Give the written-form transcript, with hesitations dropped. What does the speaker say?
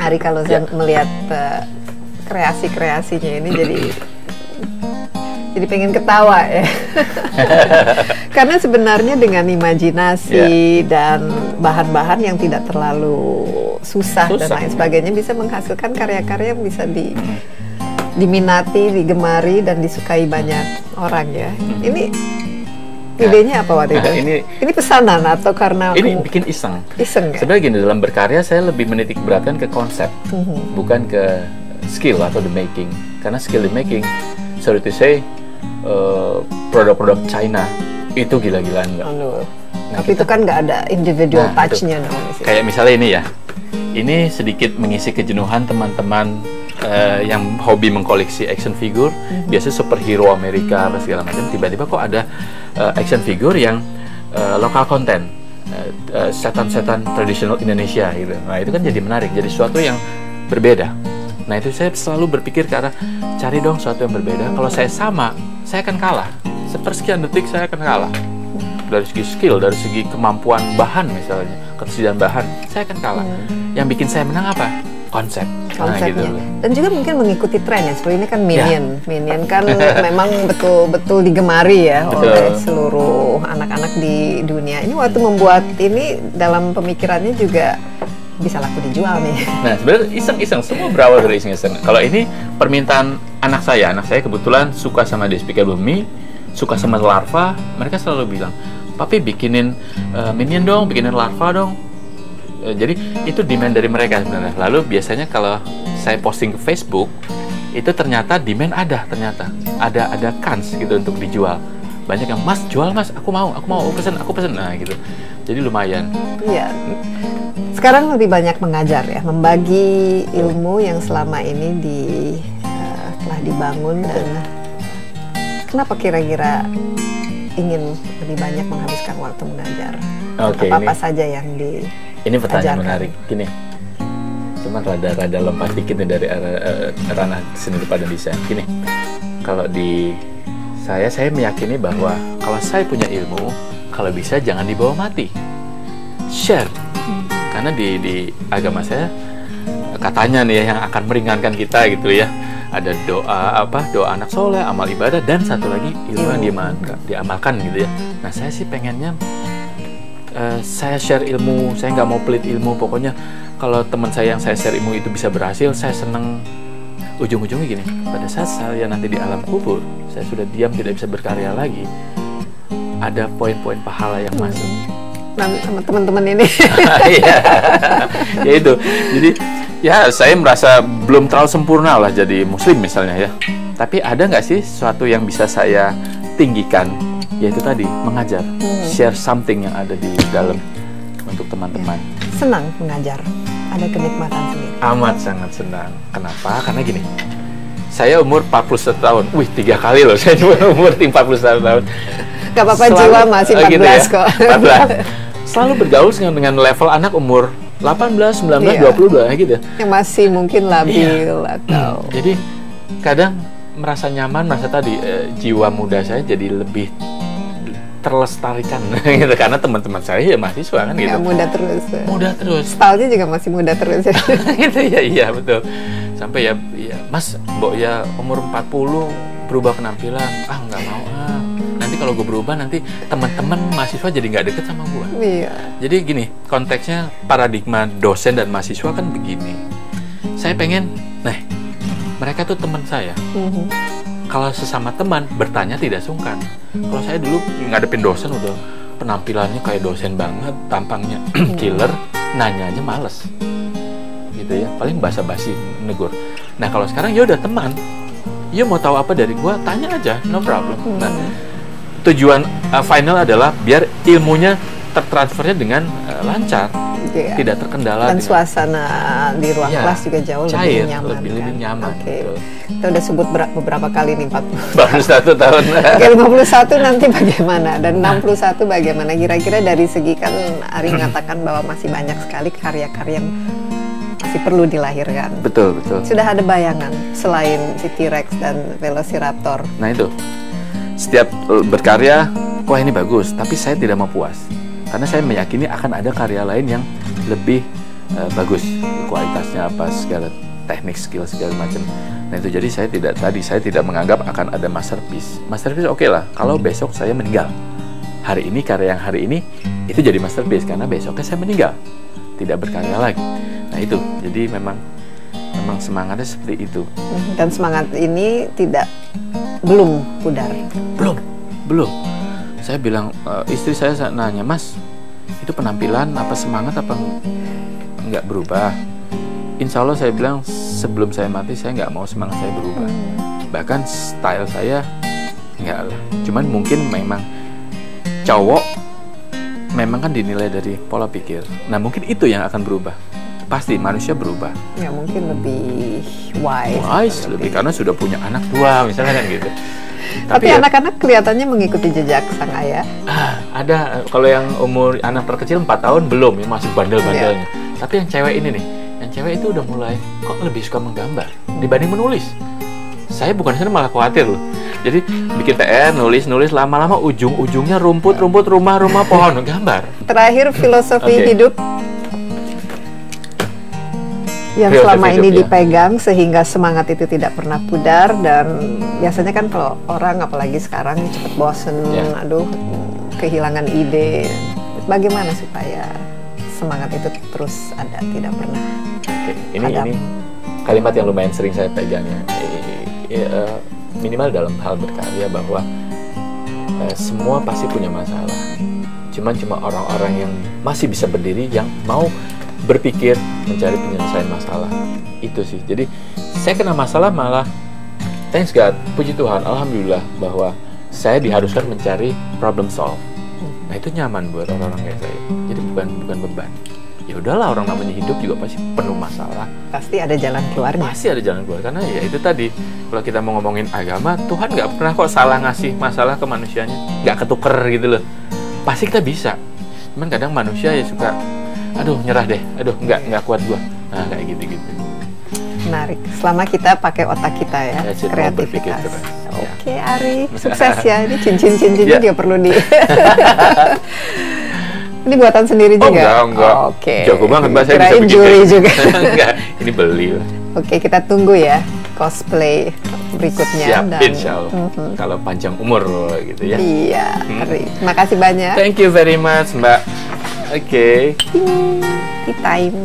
Ari, kalau saya melihat kreasi-kreasinya ini jadi pengen ketawa ya. Karena sebenarnya dengan imajinasi dan bahan-bahan yang tidak terlalu susah dan lain sebagainya bisa menghasilkan karya-karya yang bisa diminati, digemari dan disukai banyak orang ya. Ini idenya apa waktu itu? Ini pesanan atau karena ini bikin iseng? Iseng ya? Sebenarnya gini, dalam berkarya saya lebih menitik beratkan ke konsep, bukan ke skill atau the making. Karena skill the making, sorry to say, produk-produk China itu gila-gilaan enggak. Nah, tapi itu kan nggak ada individual touch-nya dong. Kayak misalnya ini ya, ini sedikit mengisi kejenuhan teman-teman yang hobi mengkoleksi action figure, biasa superhero Amerika apa segala macam. Tiba-tiba kok ada action figure yang lokal konten, setan-setan tradisional Indonesia gitu. Nah itu kan jadi menarik, jadi sesuatu yang berbeda. Nah itu saya selalu berpikir ke arah cari dong sesuatu yang berbeda. Kalau saya sama, saya akan kalah. Sepersekian detik saya akan kalah. Dari segi skill, dari segi kemampuan bahan misalnya, ketersediaan bahan, saya akan kalah. Yang bikin saya menang apa? Konsepnya. Nah, gitu. Dan juga mungkin mengikuti tren ya. Seperti ini kan Minion kan memang betul-betul digemari ya oleh seluruh anak-anak di dunia. Ini waktu membuat ini dalam pemikirannya juga bisa laku dijual nih. Nah sebenarnya iseng-iseng, semua berawal dari iseng-iseng. Kalau ini permintaan anak saya kebetulan suka sama Despicable Me, suka sama larva. Mereka selalu bilang, papi bikinin Minion dong, bikinin larva dong. Jadi itu demand dari mereka sebenarnya. Lalu biasanya kalau saya posting ke Facebook, itu ternyata demand ada kans gitu untuk dijual. Banyak yang, mas jual mas, aku mau aku pesen, nah gitu. Jadi lumayan. Iya. Sekarang lebih banyak mengajar ya, membagi ilmu yang selama ini telah dibangun. Dan kenapa kira-kira ingin lebih banyak menghabiskan waktu mengajar? Apa saja yang ini pertanyaan menarik. Gini, cuman rada lompat dikit nih dari ranah seni rupa dan desain. Gini, kalau di saya meyakini bahwa kalau saya punya ilmu, kalau bisa jangan dibawa mati, share. Karena di agama saya katanya nih yang akan meringankan kita gitu ya, ada doa anak soleh, amal ibadah, dan satu lagi ilmu yang diamalkan gitu ya. Nah saya sih pengennya saya share ilmu, saya nggak mau pelit ilmu. Pokoknya kalau teman saya yang saya share ilmu itu bisa berhasil, saya seneng. Ujung-ujungnya gini, pada saat saya nanti di alam kubur, saya sudah diam, tidak bisa berkarya lagi, ada poin-poin pahala yang masuk. Sama teman-teman ini. Ya itu. Jadi ya saya merasa belum terlalu sempurna lah jadi muslim misalnya ya. Tapi ada nggak sih sesuatu yang bisa saya tinggikan? Yaitu tadi mengajar, share something yang ada di dalam untuk teman-teman. Senang mengajar, ada kenikmatan sendiri. Amat sangat senang. Kenapa? Karena gini, saya umur 41 tahun. Wih, 3 kali loh saya umur 41 tahun. Gak apa-apa, jiwa masih 14 gitu ya? Kok. 14. Selalu bergaul dengan level anak umur 18, 19, 22 gitu. Yang masih mungkin labil atau. Jadi kadang merasa nyaman, merasa tadi jiwa muda saya jadi lebih terlestarikan gitu, karena teman-teman saya ya mahasiswa kan gitu. Muda terus. Stylenya juga masih muda terus ya. Gitu ya, iya betul. Sampai ya mas, mbok ya umur 40 berubah penampilan, nggak mau nanti kalau gue berubah nanti teman-teman mahasiswa jadi nggak deket sama gue. Iya. Jadi gini, konteksnya paradigma dosen dan mahasiswa kan begini. Saya pengen, mereka tuh teman saya. Kalau sesama teman bertanya tidak sungkan. Kalau saya dulu ngadepin dosen udah penampilannya kayak dosen banget, tampangnya killer, nanya aja males, gitu ya. Paling basa-basi negur. Nah kalau sekarang ya udah teman, ya mau tahu apa dari gua tanya aja, no problem. Nah tujuan final adalah biar ilmunya tertransfernya dengan lancar, tidak terkendala. Dan suasana di ruang kelas juga jauh cair, lebih nyaman. Lebih nyaman. Kita udah sebut beberapa kali nih 40. Baru 1 tahun. Oke, 51 nanti bagaimana? Dan 61 bagaimana? Kira-kira dari segi kan Ari mengatakan bahwa masih banyak sekali karya-karya yang masih perlu dilahirkan. Betul. Sudah ada bayangan selain si T-Rex dan Velociraptor? Nah itu, setiap berkarya, wah ini bagus, tapi saya tidak mau puas. Karena saya meyakini akan ada karya lain yang lebih bagus kualitasnya apa, segala teknik, skill segala macam. Nah itu jadi saya tidak menganggap akan ada masterpiece. Masterpiece oke lah kalau besok saya meninggal. Hari ini karya yang hari ini itu jadi masterpiece karena besoknya saya meninggal, tidak berkarya lagi. Nah itu jadi memang semangatnya seperti itu. Dan semangat ini belum pudar. Belum. Saya bilang istri saya nanya, Mas, itu penampilan apa semangat apa nggak berubah? Insya Allah saya bilang sebelum saya mati saya nggak mau semangat saya berubah. Bahkan style saya nggak lah. Cuman mungkin memang cowok memang kan dinilai dari pola pikir. Nah mungkin itu yang akan berubah. Pasti manusia berubah. Ya mungkin lebih wise lebih karena sudah punya anak 2 misalnya kan gitu. Tapi anak-anak kelihatannya mengikuti jejak sang ayah. Ada kalau yang umur anak terkecil 4 tahun belum, ya masih bandel-bandelnya. Tapi yang cewek ini nih, yang cewek itu udah mulai kok lebih suka menggambar dibanding menulis. Saya bukan malah khawatir loh. Jadi bikin PR, nulis lama-lama ujung-ujungnya rumput, rumah, pohon, gambar. Terakhir filosofi hidup yang selama ini dipegang sehingga semangat itu tidak pernah pudar. Dan biasanya kan kalau orang apalagi sekarang cepat bosen, aduh kehilangan ide. Bagaimana supaya semangat itu terus ada, tidak pernah ini kalimat yang lumayan sering saya pegang ya. Minimal dalam hal berkarya bahwa semua pasti punya masalah. Cuma orang-orang yang masih bisa berdiri yang mau berpikir mencari penyelesaian masalah itu sih. Jadi saya kena masalah malah thanks God, puji Tuhan, alhamdulillah bahwa saya diharuskan mencari problem solve. Nah itu nyaman buat orang-orang kayak saya. Jadi bukan beban. Ya udahlah, orang namanya hidup juga pasti penuh masalah. Pasti ada jalan keluarnya. Pasti ada jalan keluar karena ya itu tadi kalau kita mau ngomongin agama, Tuhan nggak pernah kok salah ngasih masalah ke manusianya, nggak ketuker gitu loh. Pasti kita bisa. Cuman kadang manusia ya suka aduh nyerah deh, aduh nggak kuat gua. Nah kayak gitu-gitu. Menarik. Selama kita pakai otak kita ya, kreativitas. Oke, Ari, sukses ya. Ini cincin-cincinnya juga perlu di. Ini buatan sendiri juga? Enggak. Oke. Jago banget Mbak, saya bisa bikin juri juga. Enggak, ini beli. Oke, kita tunggu ya cosplay berikutnya. Siap, insya Allah. Kalau panjang umur gitu ya. Iya, Ari. Terima kasih banyak. Thank you very much, Mbak. Oke. Tea time.